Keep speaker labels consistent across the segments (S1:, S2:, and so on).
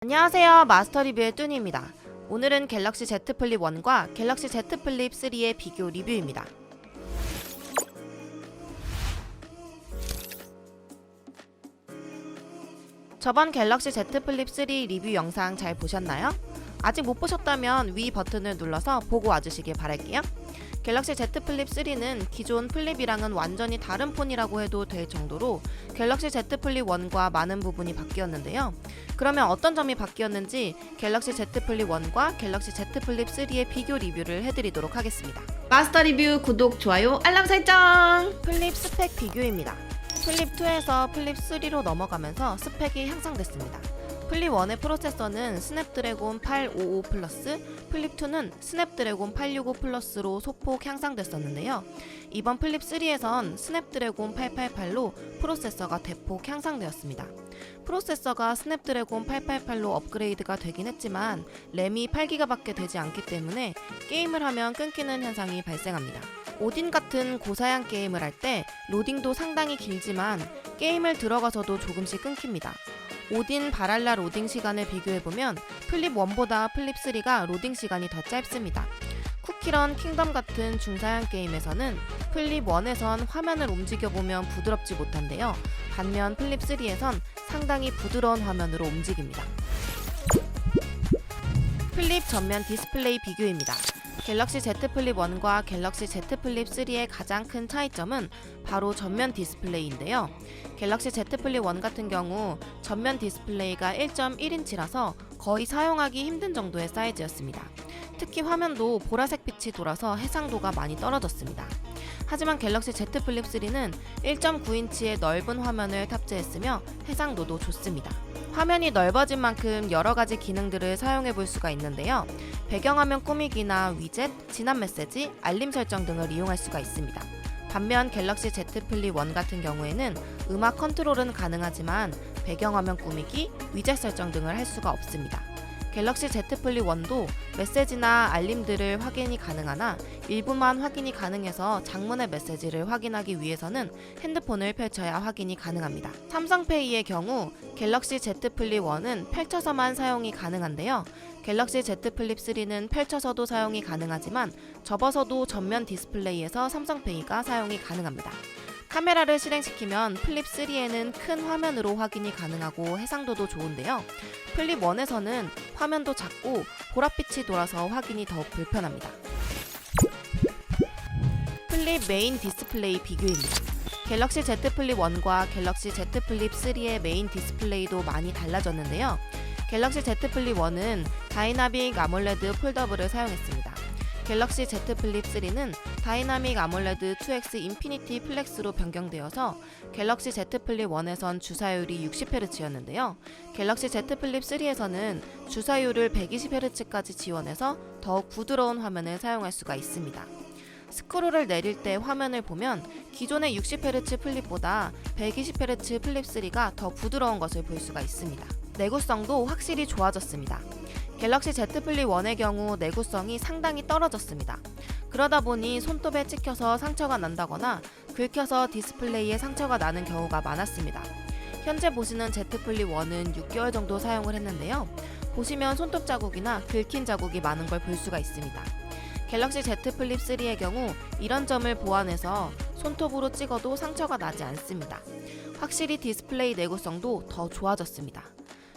S1: 안녕하세요, 마스터 리뷰의 뚜니입니다. 오늘은 갤럭시 Z 플립 1과 갤럭시 Z 플립 3의 비교 리뷰입니다. 저번 갤럭시 Z 플립 3 리뷰 영상 잘 보셨나요? 아직 못 보셨다면 위 버튼을 눌러서 보고 와주시길 바랄게요. 갤럭시 Z 플립 3는 기존 플립이랑은 완전히 다른 폰이라고 해도 될 정도로 갤럭시 Z 플립 1과 많은 부분이 바뀌었는데요. 그러면 어떤 점이 바뀌었는지 갤럭시 Z 플립 1과 갤럭시 Z 플립 3의 비교 리뷰를 해드리도록 하겠습니다.
S2: 마스터 리뷰 구독, 좋아요, 알람 설정!
S1: 플립 스펙 비교입니다. 플립 2에서 플립 3로 넘어가면서 스펙이 향상됐습니다. 플립 1의 프로세서는 스냅드래곤 855 플러스, 플립 2는 스냅드래곤 865 플러스로 소폭 향상됐었는데요. 이번 플립 3에선 스냅드래곤 888로 프로세서가 대폭 향상되었습니다. 프로세서가 스냅드래곤 888로 업그레이드가 되긴 했지만 램이 8기가밖에 되지 않기 때문에 게임을 하면 끊기는 현상이 발생합니다. 오딘 같은 고사양 게임을 할 때 로딩도 상당히 길지만 게임을 들어가서도 조금씩 끊깁니다. 오딘 바랄라 로딩 시간을 비교해보면 플립 1보다 플립 3가 로딩 시간이 더 짧습니다. 쿠키런 킹덤 같은 중사양 게임에서는 플립 1에선 화면을 움직여보면 부드럽지 못한데요. 반면 플립 3에선 상당히 부드러운 화면으로 움직입니다. 플립 전면 디스플레이 비교입니다. 갤럭시 Z 플립 1과 갤럭시 Z 플립 3의 가장 큰 차이점은 바로 전면 디스플레이인데요. 갤럭시 Z 플립 1 같은 경우 전면 디스플레이가 1.1인치라서 거의 사용하기 힘든 정도의 사이즈였습니다. 특히 화면도 보라색 빛이 돌아서 해상도가 많이 떨어졌습니다. 하지만 갤럭시 Z 플립 3는 1.9인치의 넓은 화면을 탑재했으며 해상도도 좋습니다. 화면이 넓어진 만큼 여러가지 기능들을 사용해 볼 수가 있는데요. 배경화면 꾸미기나 위젯, 진압 메시지, 알림 설정 등을 이용할 수가 있습니다. 반면 갤럭시 Z 플립 1 같은 경우에는 음악 컨트롤은 가능하지만 배경화면 꾸미기, 위젯 설정 등을 할 수가 없습니다. 갤럭시 Z 플립 1도 메시지나 알림들을 확인이 가능하나 일부만 확인이 가능해서 장문의 메시지를 확인하기 위해서는 핸드폰을 펼쳐야 확인이 가능합니다. 삼성페이의 경우 갤럭시 Z 플립 1은 펼쳐서만 사용이 가능한데요. 갤럭시 Z 플립 3는 펼쳐서도 사용이 가능하지만 접어서도 전면 디스플레이에서 삼성페이가 사용이 가능합니다. 카메라를 실행시키면 플립 3에는 큰 화면으로 확인이 가능하고 해상도도 좋은데요. 플립 1에서는 화면도 작고 보랏빛이 돌아서 확인이 더 불편합니다. 플립 메인 디스플레이 비교입니다. 갤럭시 Z 플립 1과 갤럭시 Z 플립 3의 메인 디스플레이도 많이 달라졌는데요. 갤럭시 Z 플립 1은 다이나믹 아몰레드 폴더블을 사용했습니다. 갤럭시 Z 플립 3는 다이나믹 아몰레드 2X 인피니티 플렉스로 변경되어서 갤럭시 Z 플립 1에선 주사율이 60Hz였는데요. 갤럭시 Z 플립 3에서는 주사율을 120Hz까지 지원해서 더욱 부드러운 화면을 사용할 수가 있습니다. 스크롤을 내릴 때 화면을 보면 기존의 60Hz 플립보다 120Hz 플립 3가 더 부드러운 것을 볼 수가 있습니다. 내구성도 확실히 좋아졌습니다. 갤럭시 Z 플립 1의 경우 내구성이 상당히 떨어졌습니다. 그러다 보니 손톱에 찍혀서 상처가 난다거나 긁혀서 디스플레이에 상처가 나는 경우가 많았습니다. 현재 보시는 Z 플립 1은 6개월 정도 사용을 했는데요. 보시면 손톱 자국이나 긁힌 자국이 많은 걸 볼 수가 있습니다. 갤럭시 Z 플립 3의 경우 이런 점을 보완해서 손톱으로 찍어도 상처가 나지 않습니다. 확실히 디스플레이 내구성도 더 좋아졌습니다.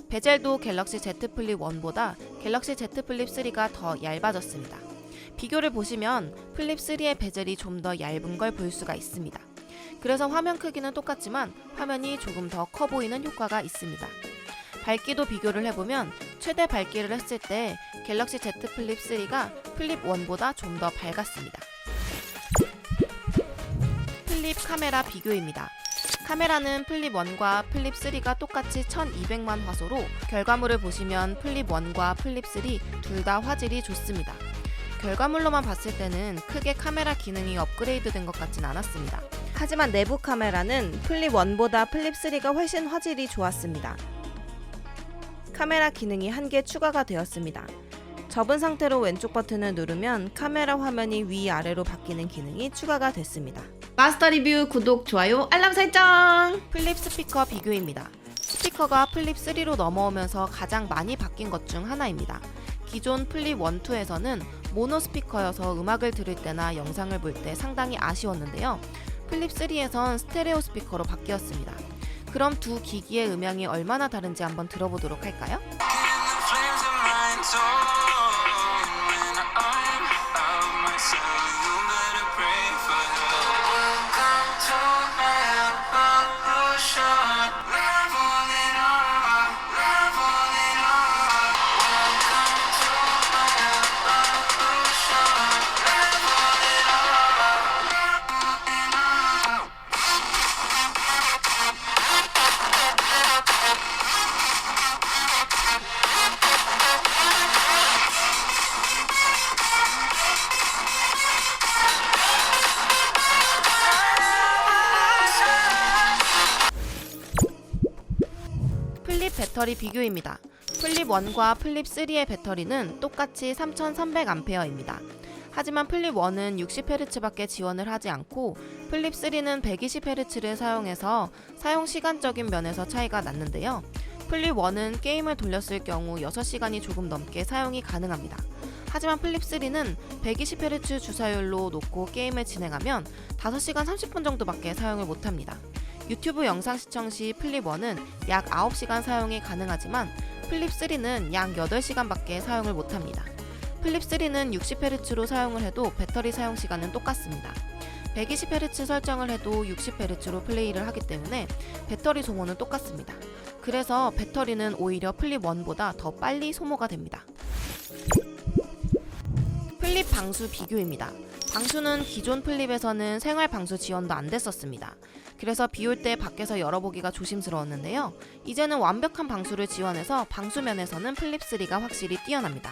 S1: 베젤도 갤럭시 Z 플립 1보다 갤럭시 Z 플립 3가 더 얇아졌습니다. 비교를 보시면 플립 3의 베젤이 좀 더 얇은 걸 볼 수가 있습니다. 그래서 화면 크기는 똑같지만 화면이 조금 더 커 보이는 효과가 있습니다. 밝기도 비교를 해보면 최대 밝기를 했을 때 갤럭시 Z 플립 3가 플립 1보다 좀 더 밝았습니다. 플립 카메라 비교입니다. 카메라는 플립 1과 플립 3가 똑같이 1200만 화소로 결과물을 보시면 플립 1과 플립 3 둘 다 화질이 좋습니다. 결과물로만 봤을 때는 크게 카메라 기능이 업그레이드 된 것 같진 않았습니다. 하지만 내부 카메라는 플립 1보다 플립 3가 훨씬 화질이 좋았습니다. 카메라 기능이 한 개 추가가 되었습니다. 접은 상태로 왼쪽 버튼을 누르면 카메라 화면이 위아래로 바뀌는 기능이 추가가 됐습니다.
S2: 마스터 리뷰 구독, 좋아요, 알람 설정!
S1: 플립 스피커 비교입니다. 스피커가 플립 3로 넘어오면서 가장 많이 바뀐 것 중 하나입니다. 기존 플립 1, 2에서는 모노 스피커여서 음악을 들을 때나 영상을 볼 때 상당히 아쉬웠는데요. 플립 3에선 스테레오 스피커로 바뀌었습니다. 그럼 두 기기의 음향이 얼마나 다른지 한번 들어보도록 할까요? 플립 배터리 비교입니다. 플립 1과 플립 3의 배터리는 똑같이 3300A입니다. 하지만 플립 1은 60Hz밖에 지원을 하지 않고 플립 3는 120Hz를 사용해서 사용 시간적인 면에서 차이가 났는데요. 플립 1은 게임을 돌렸을 경우 6시간이 조금 넘게 사용이 가능합니다. 하지만 플립 3는 120Hz 주사율로 놓고 게임을 진행하면 5시간 30분 정도밖에 사용을 못합니다. 유튜브 영상 시청 시 플립 1은 약 9시간 사용이 가능하지만 플립 3는 약 8시간밖에 사용을 못합니다. 플립 3는 60Hz로 사용을 해도 배터리 사용 시간은 똑같습니다. 120Hz 설정을 해도 60Hz로 플레이를 하기 때문에 배터리 소모는 똑같습니다. 그래서 배터리는 오히려 플립 1보다 더 빨리 소모가 됩니다. 플립 방수 비교입니다. 방수는 기존 플립에서는 생활 방수 지원도 안 됐었습니다. 그래서 비 올 때 밖에서 열어보기가 조심스러웠는데요. 이제는 완벽한 방수를 지원해서 방수면에서는 플립 3가 확실히 뛰어납니다.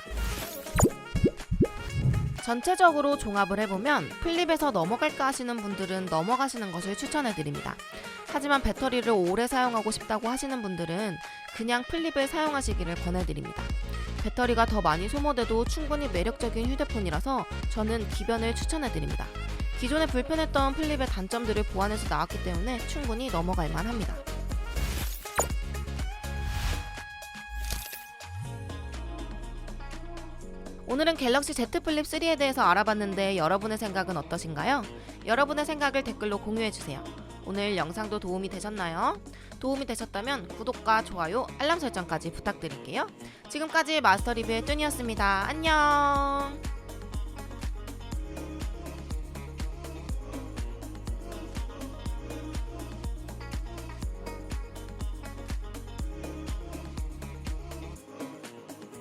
S1: 전체적으로 종합을 해보면 플립에서 넘어갈까 하시는 분들은 넘어가시는 것을 추천해드립니다. 하지만 배터리를 오래 사용하고 싶다고 하시는 분들은 그냥 플립을 사용하시기를 권해드립니다. 배터리가 더 많이 소모돼도 충분히 매력적인 휴대폰이라서 저는 기변을 추천해드립니다. 기존에 불편했던 플립의 단점들을 보완해서 나왔기 때문에 충분히 넘어갈 만합니다. 오늘은 갤럭시 Z 플립 3에 대해서 알아봤는데 여러분의 생각은 어떠신가요? 여러분의 생각을 댓글로 공유해주세요. 오늘 영상도 도움이 되셨나요? 도움이 되셨다면 구독과 좋아요, 알람 설정까지 부탁드릴게요. 지금까지 마스터 리뷰의 뚠이었습니다. 안녕!